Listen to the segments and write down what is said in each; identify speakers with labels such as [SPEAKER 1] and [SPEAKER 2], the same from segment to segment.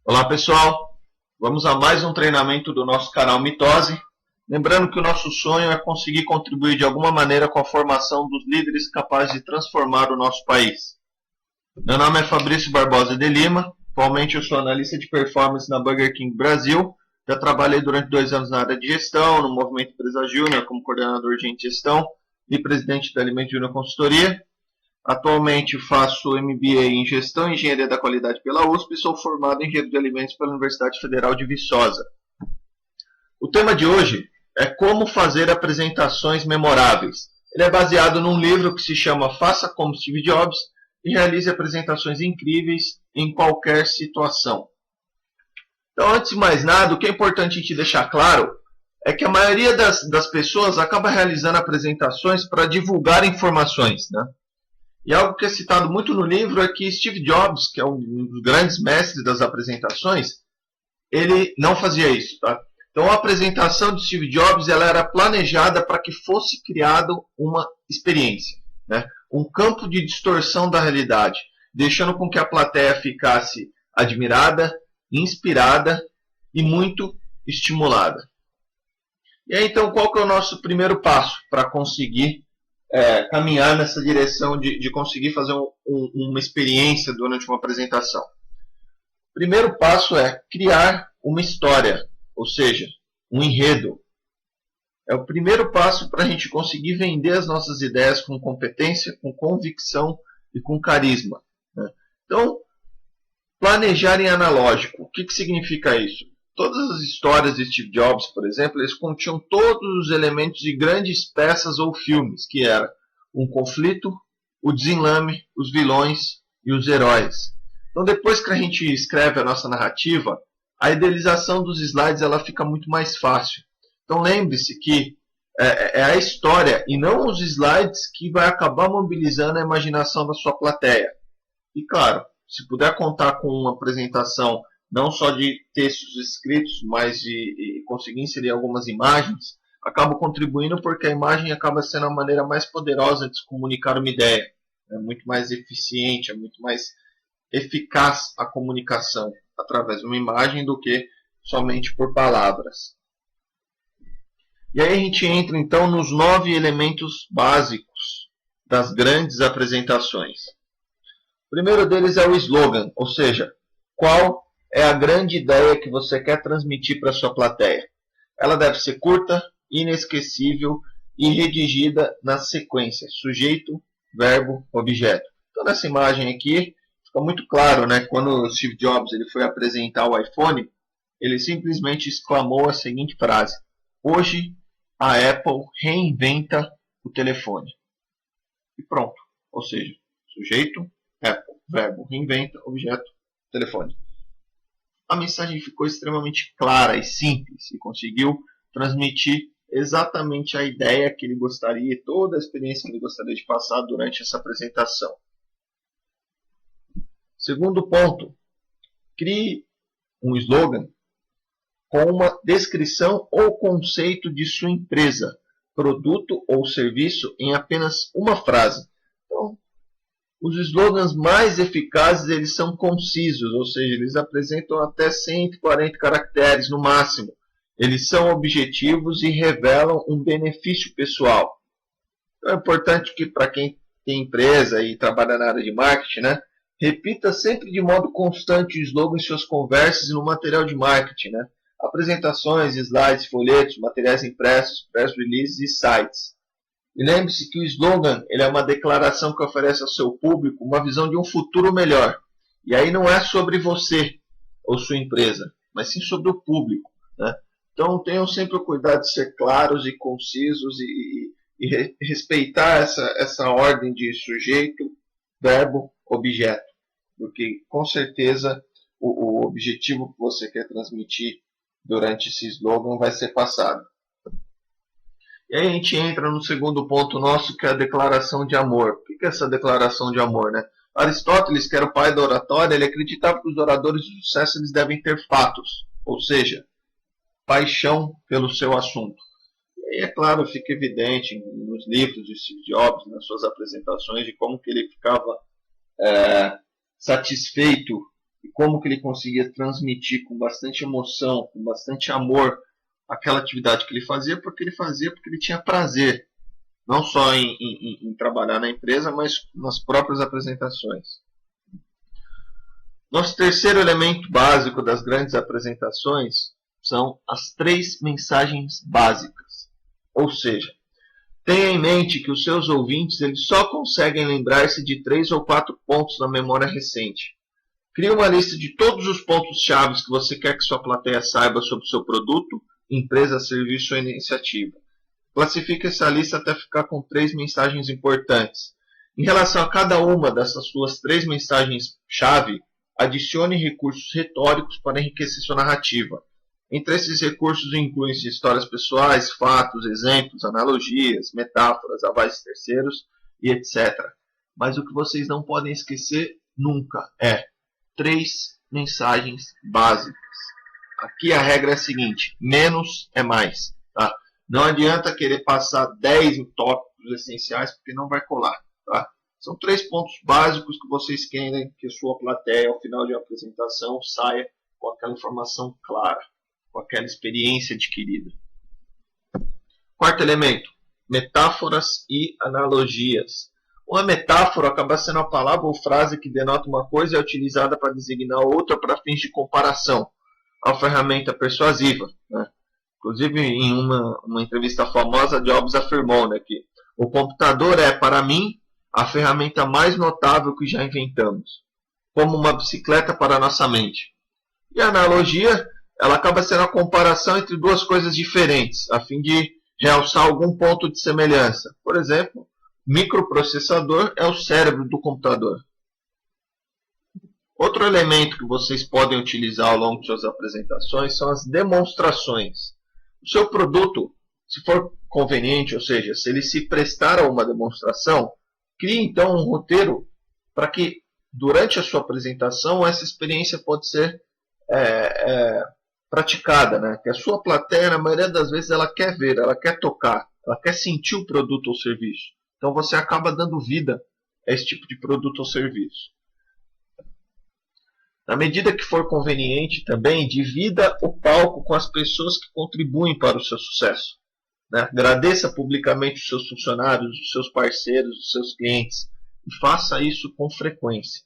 [SPEAKER 1] Olá pessoal, vamos a mais um treinamento do nosso canal Mitose. Lembrando que o nosso sonho é conseguir contribuir de alguma maneira com a formação dos líderes capazes de transformar o nosso país. Meu nome é Fabrício Barbosa de Lima, atualmente eu sou analista de performance na Burger King Brasil. Já trabalhei durante 2 anos na área de gestão, no Movimento Empresa Júnior como coordenador de gestão e presidente da Alimento Júnior Consultoria. Atualmente faço MBA em Gestão e Engenharia da Qualidade pela USP e sou formado em Engenharia de Alimentos pela Universidade Federal de Viçosa. O tema de hoje é como fazer apresentações memoráveis. Ele é baseado num livro que se chama Faça como Steve Jobs e realize apresentações incríveis em qualquer situação. Então, antes de mais nada, o que é importante a gente deixar claro é que a maioria das pessoas acaba realizando apresentações para divulgar informações, né? E algo que é citado muito no livro é que Steve Jobs, que é um dos grandes mestres das apresentações, ele não fazia isso, tá? Então a apresentação de Steve Jobs ela era planejada para que fosse criado uma experiência, né? Um campo de distorção da realidade, deixando com que a plateia ficasse admirada, inspirada e muito estimulada. E aí então qual que é o nosso primeiro passo para conseguir caminhar nessa direção de conseguir fazer uma experiência durante uma apresentação? O primeiro passo é criar uma história, ou seja, um enredo. É o primeiro passo para a gente conseguir vender as nossas ideias com competência, com convicção e com carisma, né? Então, planejar em analógico. O que significa isso? Todas as histórias de Steve Jobs, por exemplo, eles continham todos os elementos de grandes peças ou filmes, que era um conflito, o desenlame, os vilões e os heróis. Então, depois que a gente escreve a nossa narrativa, a idealização dos slides ela fica muito mais fácil. Então, lembre-se que é a história e não os slides que vai acabar mobilizando a imaginação da sua plateia. E, claro, se puder contar com uma apresentação não só de textos escritos, mas de conseguir inserir algumas imagens, acaba contribuindo porque a imagem acaba sendo a maneira mais poderosa de se comunicar uma ideia. É muito mais eficiente, é muito mais eficaz a comunicação através de uma imagem do que somente por palavras. E aí a gente entra então nos 9 elementos básicos das grandes apresentações. O primeiro deles é o slogan, ou seja, qual é a grande ideia que você quer transmitir para a sua plateia. Ela deve ser curta, inesquecível e redigida na sequência, sujeito, verbo, objeto. Então nessa imagem aqui fica muito claro, né? Quando o Steve Jobs ele foi apresentar o iPhone, ele simplesmente exclamou a seguinte frase: hoje a Apple reinventa o telefone. E pronto. Ou seja, sujeito, Apple, verbo, reinventa, objeto, telefone. A mensagem ficou extremamente clara e simples e conseguiu transmitir exatamente a ideia que ele gostaria, toda a experiência que ele gostaria de passar durante essa apresentação. Segundo ponto, crie um slogan com uma descrição ou conceito de sua empresa, produto ou serviço em apenas uma frase. Então, os slogans mais eficazes eles são concisos, ou seja, eles apresentam até 140 caracteres no máximo. Eles são objetivos e revelam um benefício pessoal. Então é importante que para quem tem empresa e trabalha na área de marketing, né, repita sempre de modo constante o slogan em suas conversas e no material de marketing, né? Apresentações, slides, folhetos, materiais impressos, press releases e sites. E lembre-se que o slogan ele é uma declaração que oferece ao seu público uma visão de um futuro melhor. E aí não é sobre você ou sua empresa, mas sim sobre o público, né? Então tenham sempre o cuidado de ser claros e concisos e respeitar essa ordem de sujeito, verbo, objeto. Porque com certeza o objetivo que você quer transmitir durante esse slogan vai ser passado. E aí a gente entra no segundo ponto nosso, que é a declaração de amor. O que é essa declaração de amor, né? Aristóteles, que era o pai da oratória, ele acreditava que os oradores de sucesso eles devem ter fatos, ou seja, paixão pelo seu assunto. E aí, é claro, fica evidente nos livros de Steve Jobs, nas suas apresentações, de como que ele ficava satisfeito e como que ele conseguia transmitir com bastante emoção, com bastante amor aquela atividade que ele fazia porque ele tinha prazer, não só em trabalhar na empresa, mas nas próprias apresentações. Nosso terceiro elemento básico das grandes apresentações são as 3 mensagens básicas. Ou seja, tenha em mente que os seus ouvintes eles só conseguem lembrar-se de 3 ou 4 pontos na memória recente. Crie uma lista de todos os pontos-chave que você quer que sua plateia saiba sobre o seu produto, empresa, serviço ou iniciativa. Classifique essa lista até ficar com 3 mensagens importantes. Em relação a cada uma dessas suas 3 mensagens-chave, adicione recursos retóricos para enriquecer sua narrativa. Entre esses recursos incluem-se histórias pessoais, fatos, exemplos, analogias, metáforas, avais terceiros e etc. Mas o que vocês não podem esquecer nunca é 3 mensagens básicas. Aqui a regra é a seguinte: menos é mais. Tá? Não adianta querer passar 10 tópicos essenciais porque não vai colar. Tá? São 3 pontos básicos que vocês querem que a sua plateia, ao final de uma apresentação, saia com aquela informação clara, com aquela experiência adquirida. Quarto elemento: metáforas e analogias. Uma metáfora acaba sendo a palavra ou frase que denota uma coisa e é utilizada para designar outra para fins de comparação. A ferramenta persuasiva. Né? Inclusive, em uma entrevista famosa, Jobs afirmou, né, que o computador é, para mim, a ferramenta mais notável que já inventamos, como uma bicicleta para a nossa mente. E a analogia, ela acaba sendo a comparação entre 2 coisas diferentes, a fim de realçar algum ponto de semelhança. Por exemplo, microprocessador é o cérebro do computador. Outro elemento que vocês podem utilizar ao longo de suas apresentações são as demonstrações. O seu produto, se for conveniente, ou seja, se ele se prestar a uma demonstração, crie então um roteiro para que durante a sua apresentação essa experiência pode ser praticada, né? Que a sua plateia, na maioria das vezes, ela quer ver, ela quer tocar, ela quer sentir o produto ou serviço. Então você acaba dando vida a esse tipo de produto ou serviço. Na medida que for conveniente também, divida o palco com as pessoas que contribuem para o seu sucesso. Né? Agradeça publicamente os seus funcionários, os seus parceiros, os seus clientes. E faça isso com frequência.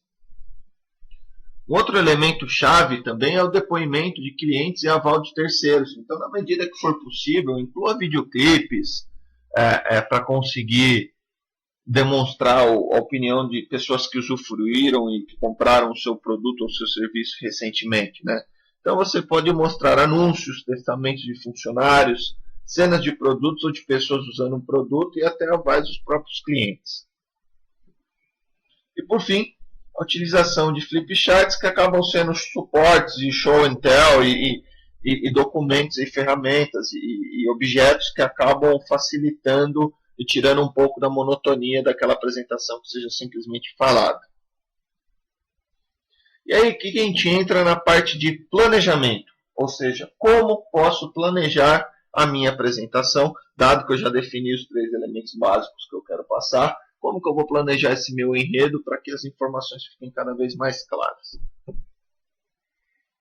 [SPEAKER 1] Um outro elemento chave também é o depoimento de clientes e aval de terceiros. Então, na medida que for possível, inclua videoclipes para conseguir demonstrar a opinião de pessoas que usufruíram e que compraram o seu produto ou o seu serviço recentemente. Né? Então você pode mostrar anúncios, testamentos de funcionários, cenas de produtos ou de pessoas usando um produto e até avais dos próprios clientes. E por fim, a utilização de flipcharts que acabam sendo suportes de show and tell e documentos e ferramentas e objetos que acabam facilitando e tirando um pouco da monotonia daquela apresentação que seja simplesmente falada. E aí que a gente entra na parte de planejamento, ou seja, como posso planejar a minha apresentação, dado que eu já defini os 3 elementos básicos que eu quero passar, como que eu vou planejar esse meu enredo para que as informações fiquem cada vez mais claras.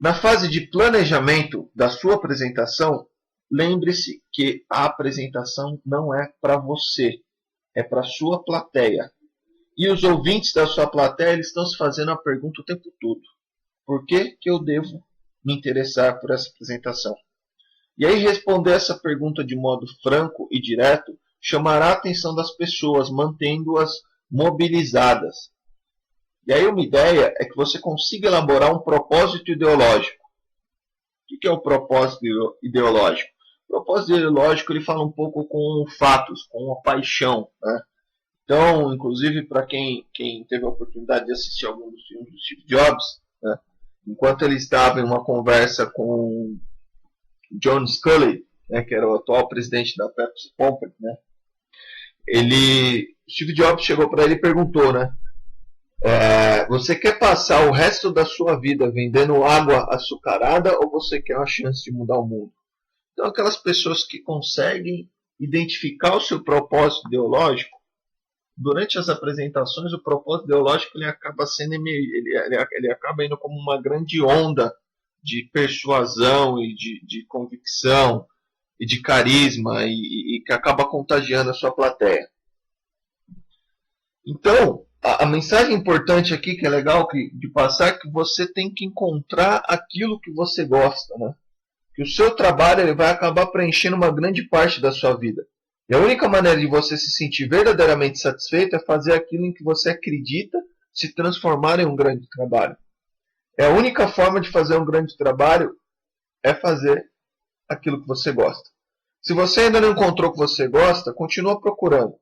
[SPEAKER 1] Na fase de planejamento da sua apresentação, lembre-se que a apresentação não é para você, é para a sua plateia. E os ouvintes da sua plateia eles estão se fazendo a pergunta o tempo todo. Por que eu devo me interessar por essa apresentação? E aí responder essa pergunta de modo franco e direto chamará a atenção das pessoas, mantendo-as mobilizadas. E aí uma ideia é que você consiga elaborar um propósito ideológico. O que é o propósito ideológico? O propósito ideológico ele fala um pouco com fatos, com a paixão. Né? Então, inclusive, para quem teve a oportunidade de assistir algum dos filmes do Steve Jobs, né? Enquanto ele estava em uma conversa com John Sculley, né, que era o atual presidente da Pepsi Company, né? Steve Jobs chegou para ele e perguntou, né? Você quer passar o resto da sua vida vendendo água açucarada ou você quer uma chance de mudar o mundo? Então, aquelas pessoas que conseguem identificar o seu propósito ideológico, durante as apresentações, o propósito ideológico ele acaba sendo ele acaba indo como uma grande onda de persuasão e de convicção e de carisma e que acaba contagiando a sua plateia. Então, a mensagem importante aqui que é legal de passar é que você tem que encontrar aquilo que você gosta, né? Que o seu trabalho ele vai acabar preenchendo uma grande parte da sua vida. E a única maneira de você se sentir verdadeiramente satisfeito é fazer aquilo em que você acredita se transformar em um grande trabalho. É a única forma de fazer um grande trabalho é fazer aquilo que você gosta. Se você ainda não encontrou o que você gosta, continua procurando.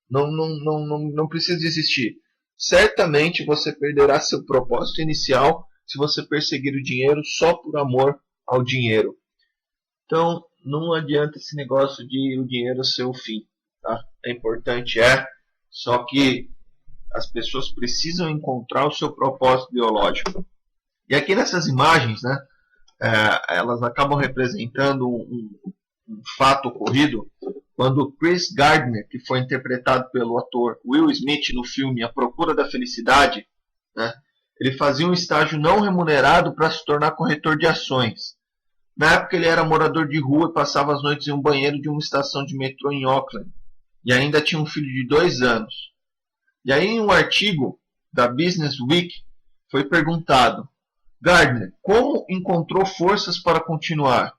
[SPEAKER 1] Não precisa desistir. Certamente você perderá seu propósito inicial se você perseguir o dinheiro só por amor ao dinheiro. Então, não adianta esse negócio de o dinheiro ser o fim. Tá? É importante, só que as pessoas precisam encontrar o seu propósito biológico. E aqui nessas imagens, né, elas acabam representando um fato ocorrido quando Chris Gardner, que foi interpretado pelo ator Will Smith no filme A Procura da Felicidade, né, ele fazia um estágio não remunerado para se tornar corretor de ações. Na época ele era morador de rua e passava as noites em um banheiro de uma estação de metrô em Auckland. E ainda tinha um filho de 2 anos. E aí em um artigo da Business Week foi perguntado: Gardner, como encontrou forças para continuar?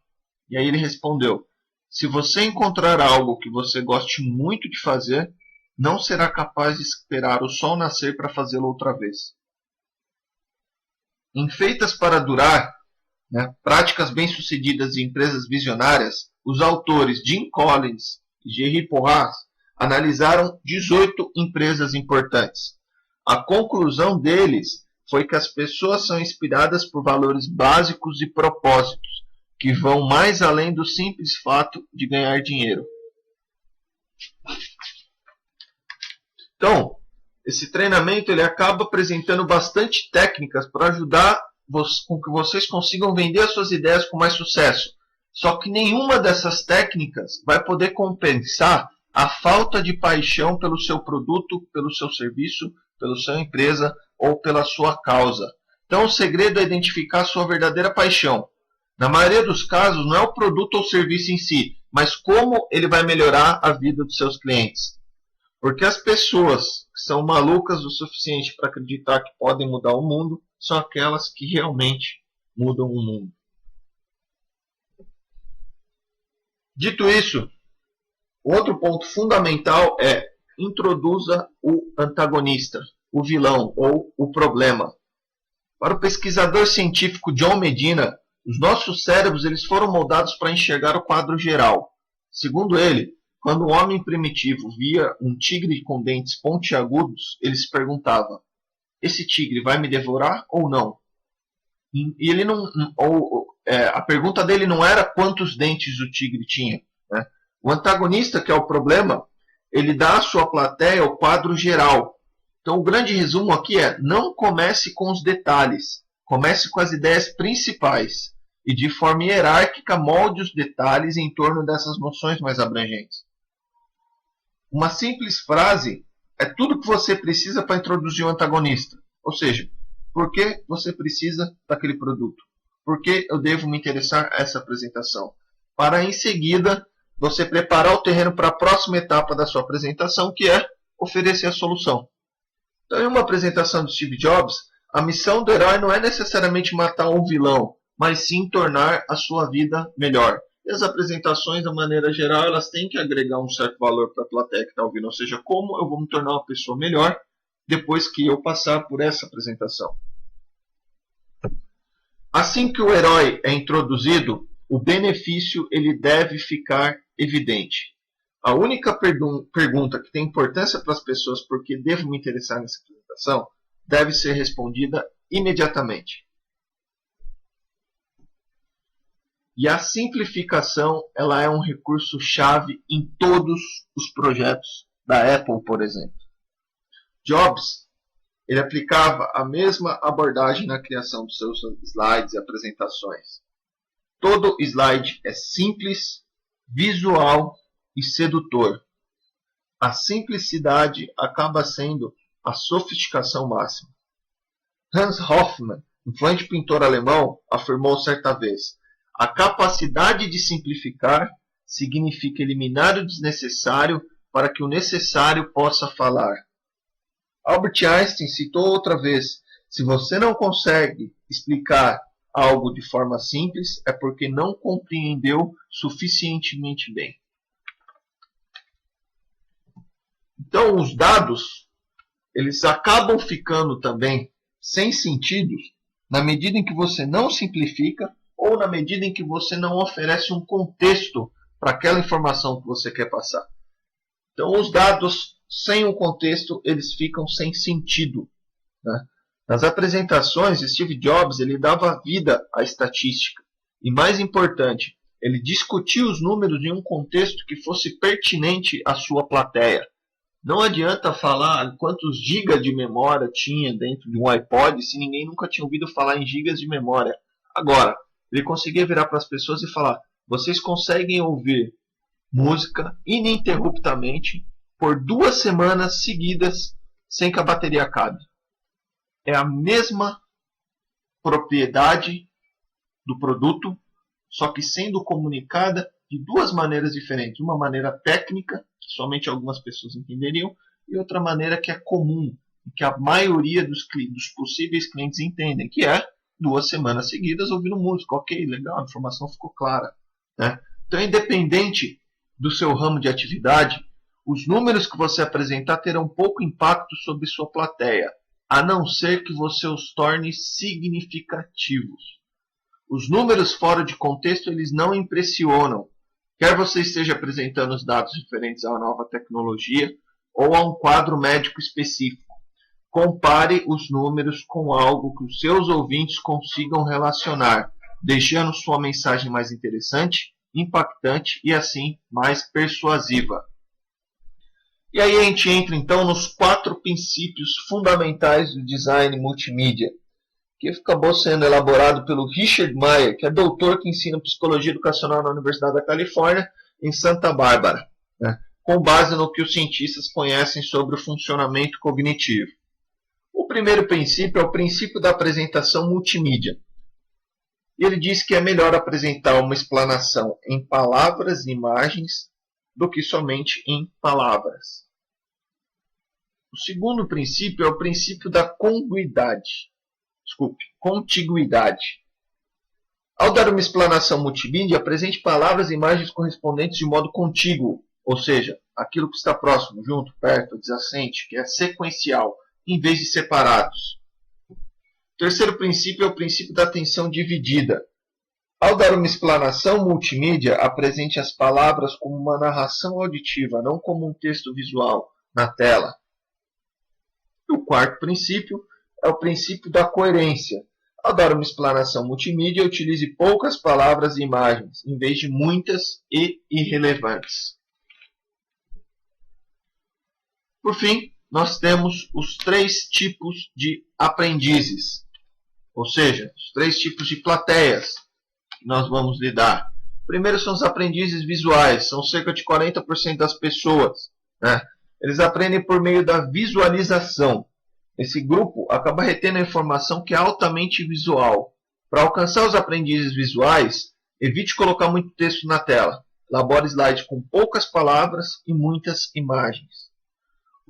[SPEAKER 1] E aí ele respondeu: se você encontrar algo que você goste muito de fazer, não será capaz de esperar o sol nascer para fazê-lo outra vez. Em Feitas para Durar, né, práticas bem-sucedidas de empresas visionárias, os autores Jim Collins e Jerry Porras analisaram 18 empresas importantes. A conclusão deles foi que as pessoas são inspiradas por valores básicos e propósitos, que vão mais além do simples fato de ganhar dinheiro. Então, esse treinamento ele acaba apresentando bastante técnicas para ajudar com que vocês consigam vender as suas ideias com mais sucesso. Só que nenhuma dessas técnicas vai poder compensar a falta de paixão pelo seu produto, pelo seu serviço, pela sua empresa ou pela sua causa. Então o segredo é identificar a sua verdadeira paixão. Na maioria dos casos não é o produto ou serviço em si, mas como ele vai melhorar a vida dos seus clientes. Porque as pessoas que são malucas o suficiente para acreditar que podem mudar o mundo são aquelas que realmente mudam o mundo. Dito isso, outro ponto fundamental é introduza o antagonista, o vilão ou o problema. Para o pesquisador científico John Medina, os nossos cérebros eles foram moldados para enxergar o quadro geral. Segundo ele, quando o homem primitivo via um tigre com dentes pontiagudos, ele se perguntava: esse tigre vai me devorar ou não? E ele não, a pergunta dele não era quantos dentes o tigre tinha. Né? O antagonista, que é o problema, ele dá à sua plateia o quadro geral. Então o grande resumo aqui é: não comece com os detalhes, comece com as ideias principais e de forma hierárquica molde os detalhes em torno dessas noções mais abrangentes. Uma simples frase é tudo que você precisa para introduzir o antagonista. Ou seja, por que você precisa daquele produto? Por que eu devo me interessar nessa apresentação? Para em seguida você preparar o terreno para a próxima etapa da sua apresentação, que é oferecer a solução. Então, em uma apresentação do Steve Jobs, a missão do herói não é necessariamente matar um vilão, mas sim tornar a sua vida melhor. E as apresentações, de maneira geral, elas têm que agregar um certo valor para a plateia que está ouvindo. Ou seja, como eu vou me tornar uma pessoa melhor depois que eu passar por essa apresentação. Assim que o herói é introduzido, o benefício ele deve ficar evidente. A única pergunta que tem importância para as pessoas, porque devo me interessar nessa apresentação, deve ser respondida imediatamente. E a simplificação ela é um recurso-chave em todos os projetos da Apple, por exemplo. Jobs ele aplicava a mesma abordagem na criação dos seus slides e apresentações. Todo slide é simples, visual e sedutor. A simplicidade acaba sendo a sofisticação máxima. Hans Hofmann, influente pintor alemão, afirmou certa vez: a capacidade de simplificar significa eliminar o desnecessário para que o necessário possa falar. Albert Einstein citou outra vez: se você não consegue explicar algo de forma simples, é porque não compreendeu suficientemente bem. Então, os dados, eles acabam ficando também sem sentido na medida em que você não simplifica ou na medida em que você não oferece um contexto para aquela informação que você quer passar. Então, os dados sem o contexto, eles ficam sem sentido, né? Nas apresentações, Steve Jobs ele dava vida à estatística. E mais importante, ele discutia os números em um contexto que fosse pertinente à sua plateia. Não adianta falar quantos gigas de memória tinha dentro de um iPod se ninguém nunca tinha ouvido falar em gigas de memória. Agora, ele conseguia virar para as pessoas e falar: vocês conseguem ouvir música ininterruptamente por 2 semanas seguidas sem que a bateria acabe. É a mesma propriedade do produto, só que sendo comunicada de 2 maneiras diferentes. Uma maneira técnica, que somente algumas pessoas entenderiam, e outra maneira que é comum, que a maioria dos possíveis clientes entendem, que é 2 semanas seguidas ouvindo música. Ok, legal, a informação ficou clara, né? Então, independente do seu ramo de atividade, os números que você apresentar terão pouco impacto sobre sua plateia, a não ser que você os torne significativos. Os números fora de contexto, eles não impressionam. Quer você esteja apresentando os dados referentes a uma nova tecnologia ou a um quadro médico específico. Compare os números com algo que os seus ouvintes consigam relacionar, deixando sua mensagem mais interessante, impactante e assim mais persuasiva. E aí a gente entra então nos 4 princípios fundamentais do design multimídia, que acabou sendo elaborado pelo Richard Meyer, que é doutor que ensina psicologia educacional na Universidade da Califórnia, em Santa Bárbara, né, com base no que os cientistas conhecem sobre o funcionamento cognitivo. O primeiro princípio é o princípio da apresentação multimídia. Ele diz que é melhor apresentar uma explanação em palavras e imagens do que somente em palavras. O segundo princípio é o princípio da contiguidade. Ao dar uma explanação multimídia, apresente palavras e imagens correspondentes de modo contíguo, ou seja, aquilo que está próximo, junto, perto, adjacente, que é sequencial, em vez de separados. O terceiro princípio é o princípio da atenção dividida. Ao dar uma explanação multimídia, apresente as palavras como uma narração auditiva, não como um texto visual na tela. E o quarto princípio é o princípio da coerência. Ao dar uma explanação multimídia, utilize poucas palavras e imagens, em vez de muitas e irrelevantes. Por fim, nós temos os 3 tipos de aprendizes, ou seja, os 3 tipos de plateias que nós vamos lidar. Primeiro são os aprendizes visuais, são cerca de 40% das pessoas, né? Eles aprendem por meio da visualização. Esse grupo acaba retendo a informação que é altamente visual. Para alcançar os aprendizes visuais, evite colocar muito texto na tela. Elabore slides com poucas palavras e muitas imagens.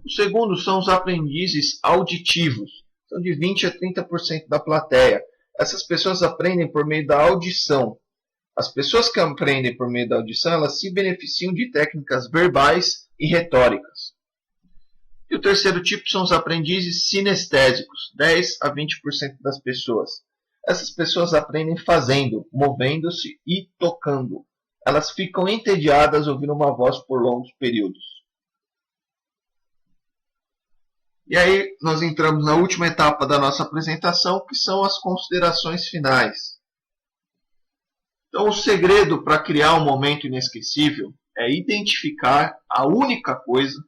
[SPEAKER 1] O segundo são os aprendizes auditivos. São de 20% a 30% da plateia. Essas pessoas aprendem por meio da audição. As pessoas que aprendem por meio da audição, elas se beneficiam de técnicas verbais e retóricas. E o terceiro tipo são os aprendizes sinestésicos, 10% a 20% das pessoas. Essas pessoas aprendem fazendo, movendo-se e tocando. Elas ficam entediadas ouvindo uma voz por longos períodos. E aí nós entramos na última etapa da nossa apresentação, que são as considerações finais. Então, o segredo para criar um momento inesquecível é identificar a única coisa,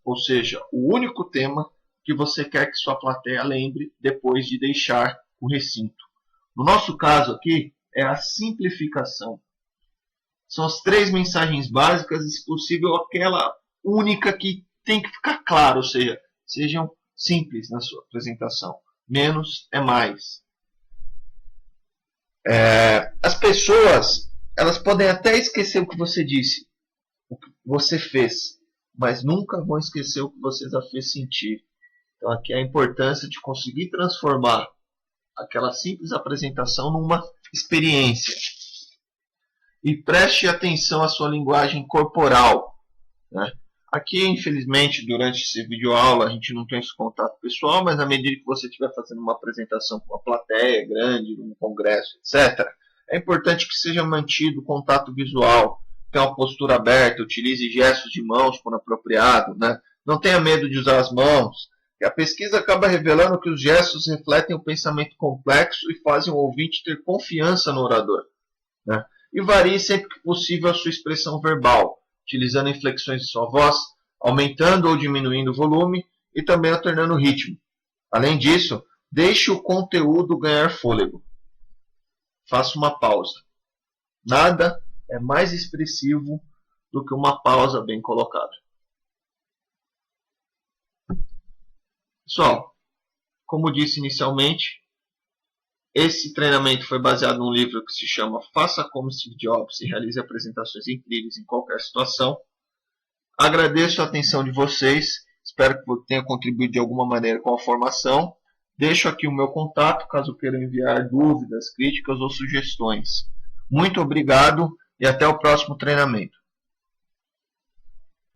[SPEAKER 1] ou seja, o único tema que você quer que sua plateia lembre depois de deixar o recinto. No nosso caso aqui, é a simplificação. São as 3 mensagens básicas e, se possível, aquela única que tem que ficar claro, ou seja, sejam simples na sua apresentação. Menos é mais. As pessoas, elas podem até esquecer o que você disse, o que você fez, mas nunca vão esquecer o que você já fez sentir. Então aqui é a importância de conseguir transformar aquela simples apresentação numa experiência. E preste atenção à sua linguagem corporal, né? Aqui, infelizmente, durante esse vídeo aula, a gente não tem esse contato pessoal, mas à medida que você estiver fazendo uma apresentação com uma plateia grande, num congresso, etc., é importante que seja mantido o contato visual, tenha uma postura aberta, utilize gestos de mãos quando apropriado, né? Não tenha medo de usar as mãos. E a pesquisa acaba revelando que os gestos refletem o pensamento complexo e fazem o ouvinte ter confiança no orador, né? E varie sempre que possível a sua expressão verbal, utilizando inflexões de sua voz, aumentando ou diminuindo o volume e também alternando o ritmo. Além disso, deixe o conteúdo ganhar fôlego. Faça uma pausa. Nada é mais expressivo do que uma pausa bem colocada. Pessoal, como disse inicialmente, esse treinamento foi baseado num livro que se chama Faça como Steve Jobs e realize apresentações incríveis em qualquer situação. Agradeço a atenção de vocês, espero que tenha contribuído de alguma maneira com a formação. Deixo aqui o meu contato, caso queiram enviar dúvidas, críticas ou sugestões. Muito obrigado e até o próximo treinamento.